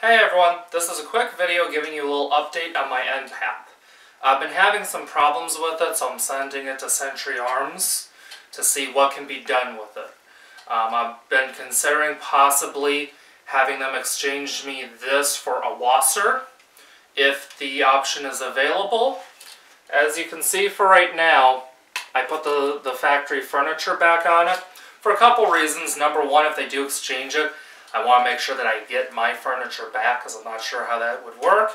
Hey everyone, this is a quick video giving you a little update on my N-PAP. I've been having some problems with it, so I'm sending it to Century Arms to see what can be done with it. I've been considering possibly having them exchange me this for a WASR, if the option is available. As you can see for right now, I put the factory furniture back on it for a couple reasons. Number one, if they do exchange it, I want to make sure that I get my furniture back because I'm not sure how that would work.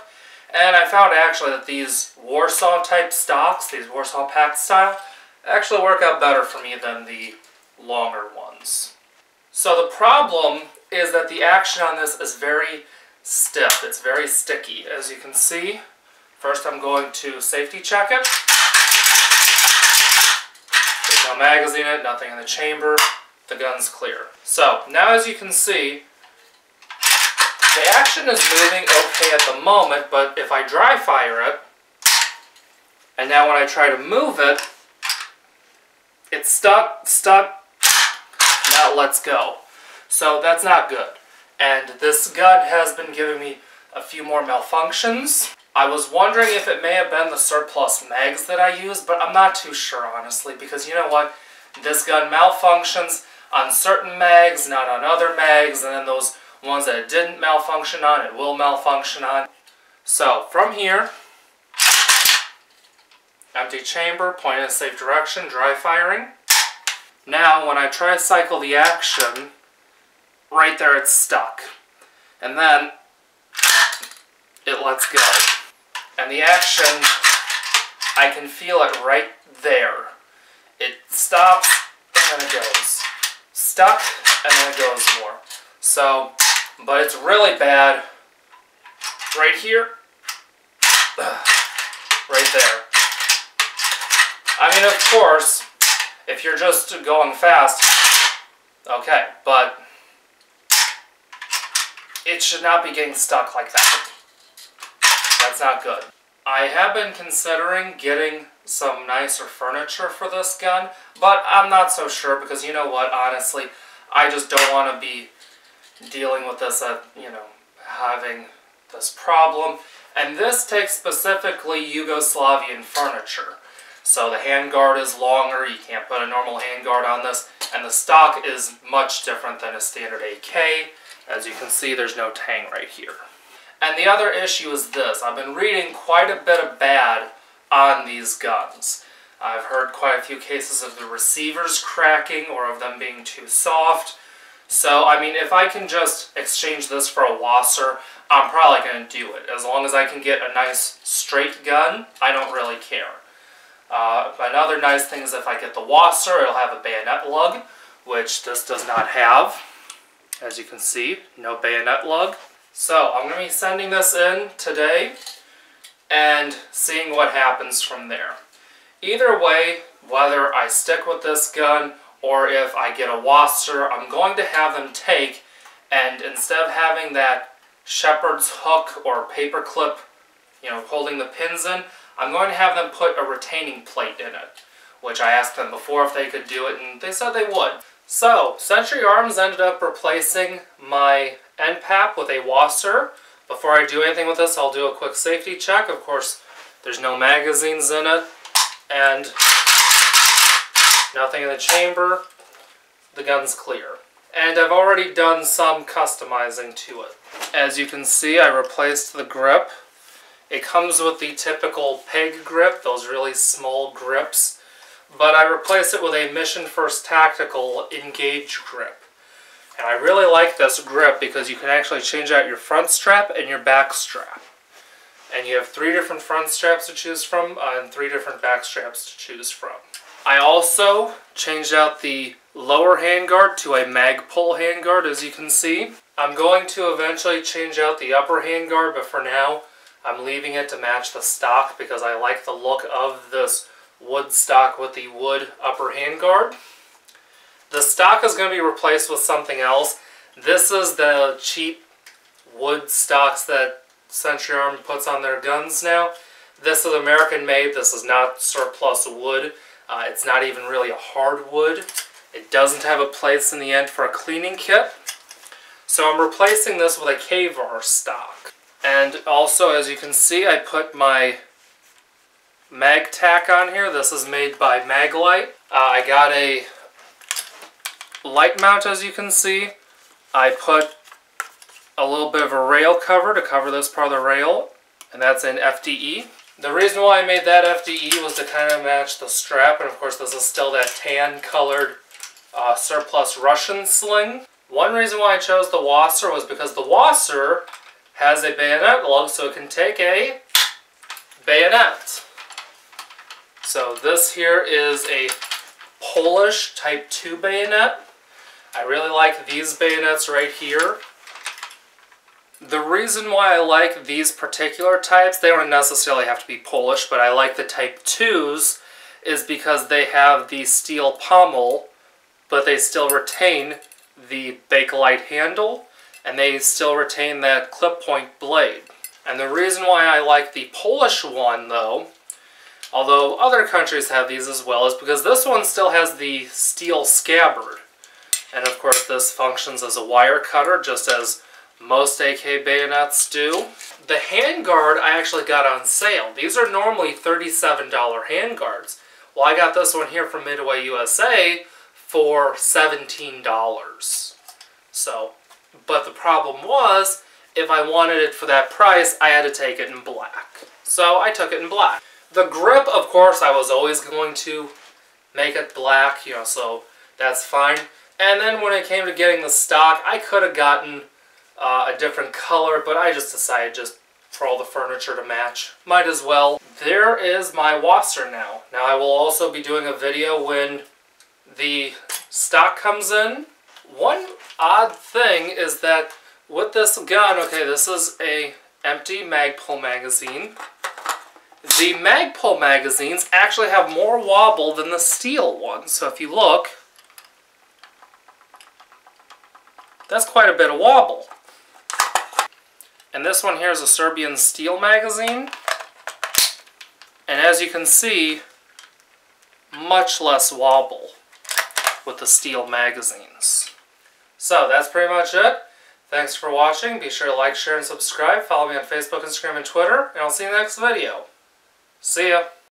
And I found actually that these Warsaw type stocks, these Warsaw pack style, actually work out better for me than the longer ones. So the problem is that the action on this is very stiff. It's very sticky. As you can see, first I'm going to safety check it. There's no magazine in it, nothing in the chamber. The gun's clear. So now as you can see, the action is moving okay at the moment, but if I dry fire it, and now when I try to move it, it's stuck, now it lets go. So that's not good. And this gun has been giving me a few more malfunctions. I was wondering if it may have been the surplus mags that I used, but I'm not too sure honestly, because you know what? This gun malfunctions on certain mags, not on other mags, and then those ones that it didn't malfunction on, it will malfunction on. So, from here, empty chamber, point in a safe direction, dry firing. Now, when I try to cycle the action, right there it's stuck. And then, it lets go. And the action, I can feel it right there. It stops, and then it goes. Stuck, and then it goes more. So, but it's really bad right here, right there. I mean, of course, if you're just going fast, okay, but it should not be getting stuck like that. That's not good. I have been considering getting some nicer furniture for this gun, but I'm not so sure because you know what, honestly, I just don't want to be dealing with this, having this problem. And this takes specifically Yugoslavian furniture. So the handguard is longer, you can't put a normal handguard on this, and the stock is much different than a standard AK. As you can see, there's no tang right here. And the other issue is this. I've been reading quite a bit of bad on these guns. I've heard quite a few cases of the receivers cracking or of them being too soft. So, I mean, if I can just exchange this for a WASR, I'm probably going to do it. As long as I can get a nice straight gun, I don't really care. Another nice thing is if I get the WASR, it'll have a bayonet lug, which this does not have. As you can see, no bayonet lug. So, I'm going to be sending this in today and seeing what happens from there. Either way, whether I stick with this gun or if I get a WASR, I'm going to have them take, and instead of having that shepherd's hook or paper clip, holding the pins in, I'm going to have them put a retaining plate in it, which I asked them before if they could do it, and they said they would. So, Century Arms ended up replacing my N-PAP with a WASR. Before I do anything with this, I'll do a quick safety check. Of course, there's no magazines in it, and nothing in the chamber. The gun's clear. And I've already done some customizing to it. As you can see, I replaced the grip. It comes with the typical peg grip, those really small grips, but I replaced it with a Mission First Tactical Engage grip. And I really like this grip because you can actually change out your front strap and your back strap. And you have 3 different front straps to choose from and 3 different back straps to choose from. I also changed out the lower handguard to a Magpul handguard, as you can see. I'm going to eventually change out the upper handguard, but for now I'm leaving it to match the stock because I like the look of this wood stock with the wood upper handguard. The stock is going to be replaced with something else. This is the cheap wood stocks that Century Arms puts on their guns now. This is American made. This is not surplus wood. It's not even really a hardwood. It doesn't have a place in the end for a cleaning kit. So I'm replacing this with a KVAR stock. And also, as you can see, I put my Mag-tac on here. This is made by Mag-Lite. I got a light mount, as you can see. I put a little bit of a rail cover to cover this part of the rail, and that's in FDE. The reason why I made that FDE was to kind of match the strap, and of course this is still that tan colored surplus Russian sling. One reason why I chose the WASR was because the WASR has a bayonet lug, so it can take a bayonet. So this here is a Polish Type 2 bayonet. I really like these bayonets right here. The reason why I like these particular types, they don't necessarily have to be Polish, but I like the Type 2s, is because they have the steel pommel, but they still retain the Bakelite handle, and they still retain that clip point blade. And the reason why I like the Polish one, though, although other countries have these as well, is because this one still has the steel scabbard. And of course this functions as a wire cutter, just as most AK bayonets do. The handguard I actually got on sale. These are normally $37 handguards. Well, I got this one here from Midway USA for $17. So, but the problem was, if I wanted it for that price, I had to take it in black. So I took it in black. The grip, of course, I was always going to make it black, so that's fine. And then when it came to getting the stock, I could have gotten a different color, but I just decided just for all the furniture to match. Might as well. There is my WASR now. Now I will also be doing a video when the stock comes in. One odd thing is that with this gun, okay, this is a empty Magpul magazine. The Magpul magazines actually have more wobble than the steel ones. So if you look, that's quite a bit of wobble. And this one here is a Serbian steel magazine. And as you can see, much less wobble with the steel magazines. So that's pretty much it. Thanks for watching. Be sure to like, share, and subscribe. Follow me on Facebook, Instagram, and Twitter. And I'll see you in the next video. See ya.